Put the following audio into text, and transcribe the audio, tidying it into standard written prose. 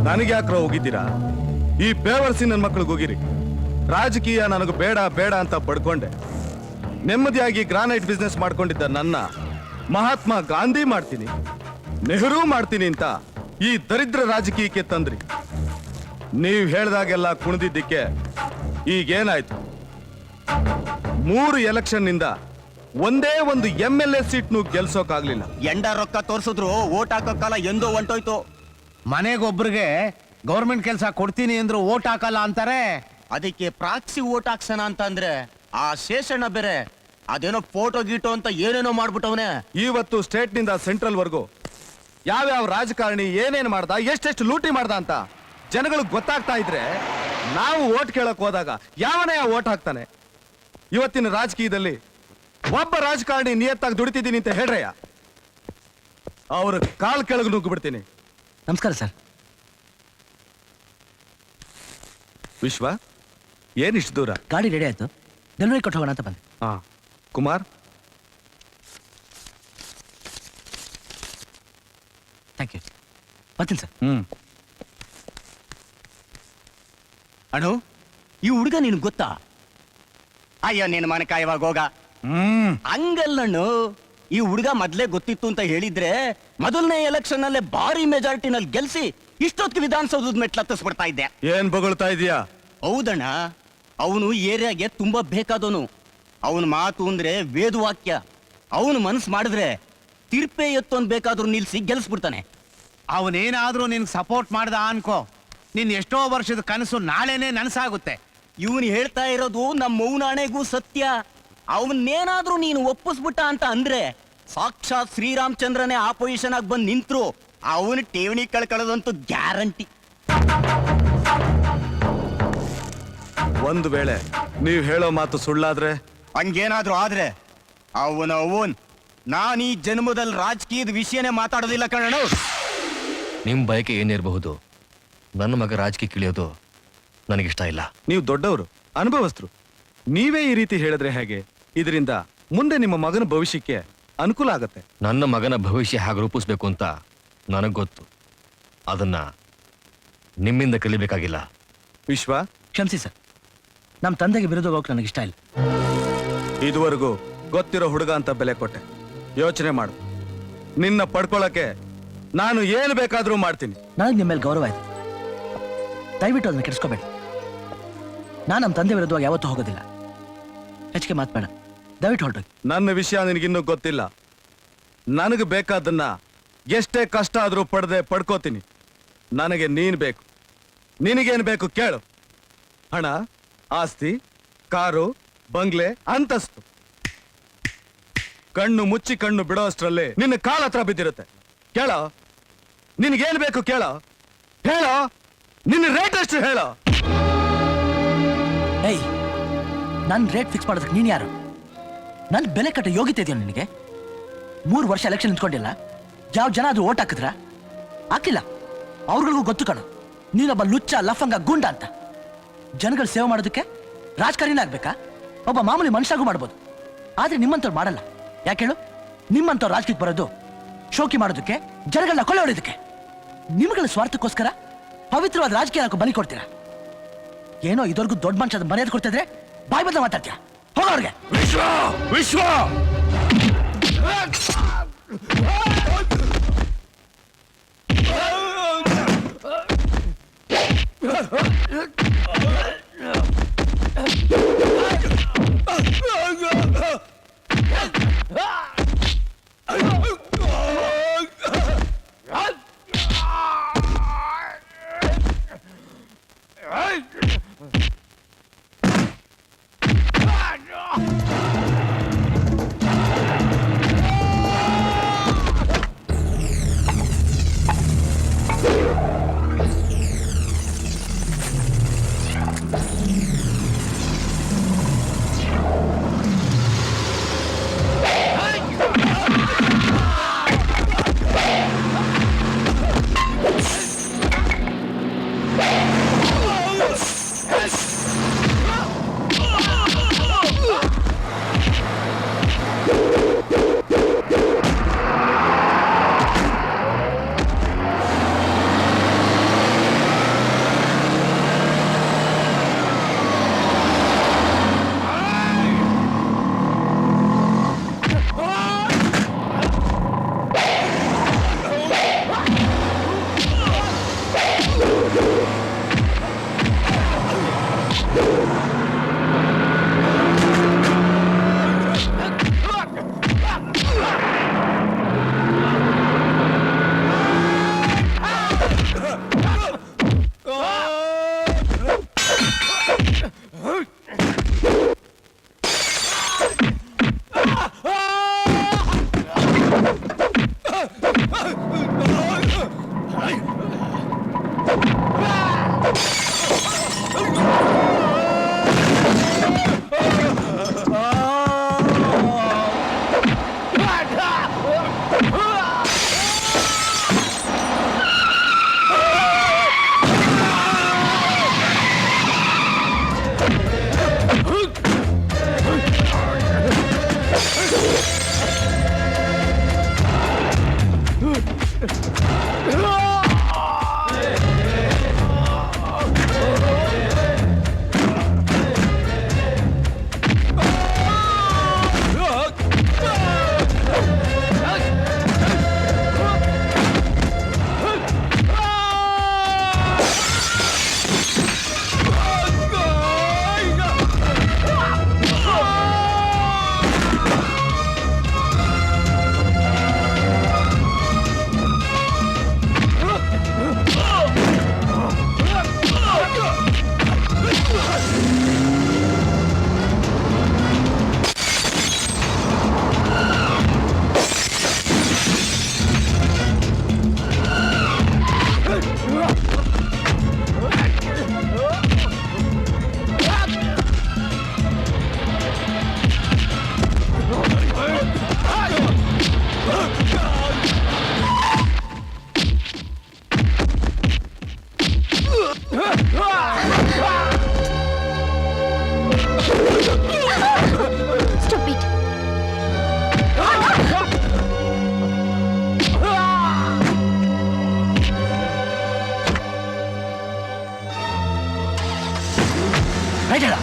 ನನಗೆ ಯಾಕ್ರೋ ಹೋಗಿದ್ದೀರಾ? ಈ ಬೇವರ್ಸಿ ನನ್ನ ಮಕ್ಳಿಗೆ ಹೋಗಿರಿ. ರಾಜಕೀಯ ನನಗೆ ಬೇಡ ಬೇಡ ಅಂತ ಪಡ್ಕೊಂಡೆ. ನೆಮ್ಮದಿಯಾಗಿ ಗ್ರಾನೈಟ್ ಬಿಸ್ನೆಸ್ ಮಾಡ್ಕೊಂಡಿದ್ದ ನನ್ನ ಮಹಾತ್ಮ ಗಾಂಧಿ ಮಾಡ್ತೀನಿ, ನೆಹರು ಮಾಡ್ತೀನಿ ಅಂತ ಈ ದರಿದ್ರ ರಾಜಕೀಯಕ್ಕೆ ತಂದ್ರಿ. ನೀವು ಹೇಳ್ದಾಗೆಲ್ಲ ಕುಣಿದಿದ್ದಕ್ಕೆ ಈಗೇನಾಯ್ತು? 3 ಎಲೆಕ್ಷನ್ ನಿಂದ ಒಂದೇ ಒಂದು MLA ಸೀಟ್ನು ಗೆಲ್ಸೋಕಾಗ್ಲಿಲ್ಲ. ಎಂಡ ರೊಕ್ಕ ತೋರ್ಸಿದ್ರು ಓಟ್ ಹಾಕೋಕ್ಕಲ್ಲ ಎಂದೋ ಹೊಂಟೋಯ್ತು. ಮನೆಗೊಬ್ರಿಗೆ ಗೌರ್ಮೆಂಟ್ ಕೆಲಸ ಕೊಡ್ತೀನಿ ಅಂದ್ರು ಓಟ್ ಹಾಕಲ್ಲ ಅಂತಾರೆ. ಅದಕ್ಕೆ ಪ್ರಾಕ್ಸಿ ಓಟ್ ಹಾಕ್ಸೋಣ ಅಂತ ಅಂದ್ರೆ ಆ ಶೇಷಣ್ಣ ಬೇರೆ ಅದೇನೋ ಫೋಟೋ ಗೀಟೋ ಅಂತ ಏನೇನೋ ಮಾಡ್ಬಿಟ್ಟವನೆ. ಇವತ್ತು ಸ್ಟೇಟ್ ನಿಂದ ಸೆಂಟ್ರಲ್ ವರ್ಗೂ ಯಾವ್ಯಾವ ರಾಜಕಾರಣಿ ಏನೇನ್ ಮಾಡ್ದ, ಎಷ್ಟೆಷ್ಟು ಲೂಟಿ ಮಾಡ್ದ ಅಂತ ಜನಗಳಿಗೆ ಗೊತ್ತಾಗ್ತಾ ಇದ್ರೆ ನಾವು ಓಟ್ ಕೇಳಕ್ ಹೋದಾಗ ಯಾವನೇ ಓಟ್ ಹಾಕ್ತಾನೆ? ಇವತ್ತಿನ ರಾಜಕೀಯದಲ್ಲಿ ಒಬ್ಬ ರಾಜಕಾರಣಿ ನಿಯತ್ತಾಗಿ ದುಡಿತಿದ್ದೀನಿ ಅಂತ ಹೇಳ್ರಯ್ಯ, ಅವ್ರ ಕಾಲ್ ಕೆಳಗೆ ನುಗ್ಗಿ ಬಿಡ್ತೀನಿ. ನಮಸ್ಕಾರ ಸರ್. ವಿಶ್ವ, ಏನಿಷ್ಟು ದೂರ? ಗಾಡಿ ರೆಡಿ ಆಯ್ತು, ಡೆಲಿವರಿ ಕೊಟ್ಟು ಹೋಗೋಣ ಅಂತ ಬಂದೆ. ಹಾ ಕುಮಾರ್, ಥ್ಯಾಂಕ್ ಯು. ಬರ್ತೀನಿ ಸರ್. ಅಣ್ಣು, ಈ ಹುಡುಗ ನಿನ್ಗೆ ಗೊತ್ತಾ? ಅಯ್ಯೋ ನಿನ್ ಮನಕ ಇವಾಗ ಹೋಗ. ಹಂಗಲ್ಲಣ್ಣು, ಈ ಹುಡುಗ ಮೊದ್ಲೇ ಗೊತ್ತಿತ್ತು ಅಂತ ಹೇಳಿದ್ರೆ ಮೊದಲನೇ ಎಲೆಕ್ಷನ್ ಅಲ್ಲೇ ಭಾರಿ ಮೆಜಾರಿಟಿನಲ್ಲಿ ಗೆಲ್ಸಿ ಇಷ್ಟೊತ್ತಿಗೆ ವಿಧಾನಸೌಧದ ಮೆಟ್ಲು ಹತ್ತಿಸ್ಬಿಡ್ತಾ ಇದ್ದೆ. ಏನ್ ಬೊಗಳ್ತಾ ಇದೀಯಾ? ಹೌದಣ್ಣ, ಅವನು ಏರಿಯಾಗೆ ತುಂಬಾ ಬೇಕಾದವನು. ಅವನ ಮಾತು ಅಂದ್ರೆ ವೇದವಾಕ್ಯ. ಅವನು ಮನಸ್ಸು ಮಾಡಿದ್ರೆ ತಿರ್ಪೆ ಎತ್ತೊಂದ್ ಬೇಕಾದ್ರೂ ನಿಲ್ಸಿ ಗೆಲ್ಸ್ಬಿಡ್ತಾನೆ. ಅವನೇನಾದ್ರೂ ನಿನ್ಗೆ ಸಪೋರ್ಟ್ ಮಾಡ್ದ ಅನ್ಕೋ, ನಿನ್ ಎಷ್ಟೋ ವರ್ಷದ ಕನಸು ನಾಳೆನೆ ನನಸಾಗುತ್ತೆ. ಇವನು ಹೇಳ್ತಾ ಇರೋದು ನಮ್ಮ ಮೌನಾಣೆಗೂ ಸತ್ಯ. ಅವನ್ನೇನಾದ್ರೂ ನೀನು ಒಪ್ಪಿಸ್ಬಿಟ್ಟ ಅಂತ ಅಂದ್ರೆ ಸಾಕ್ಷಾತ್ ಶ್ರೀರಾಮಚಂದ್ರನೇ ಆಪೋಸಿಷನ್ ಆಗಿ ಬಂದು ನಿಂತ್ರು ಅವನು ಠೇವಣಿ ಕಳ್ಕೊಳ್ಳೋದಂತೂ ಗ್ಯಾರಂಟಿ. ಒಂದು ವೇಳೆ ನೀವು ಹೇಳೋ ಮಾತು ಸುಳ್ಳಾದ್ರೆ? ಹಂಗೇನಾದ್ರೂ ಆದ್ರೆ ಅವನ್ ನಾನು ಈ ಜನ್ಮದಲ್ಲಿ ರಾಜಕೀಯದ ವಿಷಯನೇ ಮಾತಾಡೋದಿಲ್ಲ ಕಣಣ್ಣ. ನಿಮ್ ಬಯಕೆ ಏನಿರಬಹುದು, ನನ್ನ ಮಗ ರಾಜಕೀಯ ಕಿಳಿಯೋದು ನನಗಿಷ್ಟ ಇಲ್ಲ. ನೀವು ದೊಡ್ಡವರು, ಅನುಭವಸ್ಥರು, ನೀವೇ ಈ ರೀತಿ ಹೇಳಿದ್ರೆ ಹೇಗೆ? ಇದರಿಂದ ಮುಂದೆ ನಿಮ್ಮ ಮಗನ ಭವಿಷ್ಯಕ್ಕೆ ಅನುಕೂಲ ಆಗತ್ತೆ. ನನ್ನ ಮಗನ ಭವಿಷ್ಯ ಹಾಗೆ ರೂಪಿಸ್ಬೇಕು ಅಂತ ನನಗ್ ಗೊತ್ತು. ಅದನ್ನ ನಿಮ್ಮಿಂದ ಕಲಿಬೇಕಾಗಿಲ್ಲ. ವಿಶ್ವ, ಕ್ಷಮಿಸಿ ಸರ್, ನಮ್ಮ ತಂದೆಗೆ ವಿರುದ್ಧ ಹೋಗಕ್ಕೆ ನನಗೆ ಇಷ್ಟ ಇಲ್ಲ. ಇದುವರೆಗೂ ಗೊತ್ತಿರೋ ಹುಡುಗ ಅಂತ ಬೆಲೆ ಕೊಟ್ಟೆ. ಯೋಚನೆ ಮಾಡು, ನಿನ್ನ ಪಡ್ಕೊಳ್ಳಕ್ಕೆ ನಾನು ಏನು ಬೇಕಾದ್ರೂ ಮಾಡ್ತೀನಿ. ನನಗೆ ನಿಮ್ಮ ಮೇಲೆ ಗೌರವ ಆಯ್ತು, ದಯವಿಟ್ಟು ಅದನ್ನ ಕೆಡಿಸ್ಕೋಬೇಡಿ. ನಾನು ನಮ್ಮ ತಂದೆ ವಿರುದ್ಧವಾಗಿ ಯಾವತ್ತೂ ಹೋಗೋದಿಲ್ಲ. ಹೆಚ್ಚಿಗೆ ಮಾತಬೇಡ, ದಯವಿಟ್ಟು ಹೊರಟೋಗಿ. ನನ್ನ ವಿಷಯ ನಿನಗಿನ್ನೂ ಗೊತ್ತಿಲ್ಲ. ನನಗೆ ಬೇಕಾದನ್ನ ಎಷ್ಟೇ ಕಷ್ಟ ಆದ್ರೂ ಪಡ್ಕೋತೀನಿ. ನನಗೆ ನೀನ್ ಬೇಕು. ನಿನಗೇನು ಬೇಕು ಕೇಳು. ಹಣ, ಆಸ್ತಿ, ಕಾರು, ಬಂಗ್ಲೆ, ಅಂತಸ್ತು. ಕಣ್ಣು ಮುಚ್ಚಿ ಕಣ್ಣು ಬಿಡೋ ಅಷ್ಟರಲ್ಲಿ ನಿನ್ನ ಕಾಲ ಹತ್ರ ಬಿದ್ದಿರುತ್ತೆ. ಕೇಳೋ, ನಿನಗೇನು ಬೇಕು ಕೇಳೋ. ಹೇಳೋ, ನಿನ್ನ ರೇಟ್ ಎಷ್ಟು ಹೇಳೋ. ಏಯ್, ನನ್ನ ರೇಟ್ ಫಿಕ್ಸ್ ಮಾಡೋದಕ್ಕೆ ನೀನು ಯಾರು? ನನ್ನ ಬೆಲೆ ಕಟ್ಟ ಯೋಗ್ಯತೆ ಇದೆಯೋ ನಿನಗೆ? 3 ವರ್ಷ ಎಲೆಕ್ಷನ್ ನಿಂತ್ಕೊಂಡಿಲ್ಲ, ಯಾವ ಜನ ಅದು ಓಟ್ ಹಾಕಿದ್ರ? ಹಾಕಿಲ್ಲ. ಅವ್ರಿಗಳಿಗೂ ಗೊತ್ತು ಕಣು, ನೀನೊಬ್ಬ ಲುಚ್ಚ, ಲಫಂಗ, ಗುಂಡ ಅಂತ. ಜನಗಳ ಸೇವೆ ಮಾಡೋದಕ್ಕೆ ರಾಜಕಾರಣ ಆಗ್ಬೇಕಾ? ಒಬ್ಬ ಮಾಮೂಲಿ ಮನುಷ್ಯಾಗೂ ಮಾಡ್ಬೋದು, ಆದ್ರೆ ನಿಮ್ಮಂತವ್ರು ಮಾಡಲ್ಲ. ಯಾಕೆ ಹೇಳು? ನಿಮ್ಮಂತವ್ರು ರಾಜಕೀಯಕ್ಕೆ ಬರೋದು ಶೋಕಿ ಮಾಡೋದಕ್ಕೆ, ಜನಗಳನ್ನ ಕೊಲೆ ಹೊಡೋದಕ್ಕೆ. ನಿಮ್ಗಳ ಸ್ವಾರ್ಥಕ್ಕೋಸ್ಕರ ಪವಿತ್ರವಾದ ರಾಜಕೀಯ ಬಲಿ ಕೊಡ್ತೀರಾ? ಏನೋ ಇದುವರೆಗೂ ದೊಡ್ಡ ಮನುಷ್ಯ ಮರ್ಯಾದೆ ಕೊಡ್ತಿದ್ರೆ ಬಾಯಿ ಬದಲು ಮಾತಾಡ್ತೀಯ. ಹೋಗೋರ್ಗೆ. ವಿಶ್ವ, ವಿಶ್ವ, Stop it. ರೈಟ್ ಹೇಳ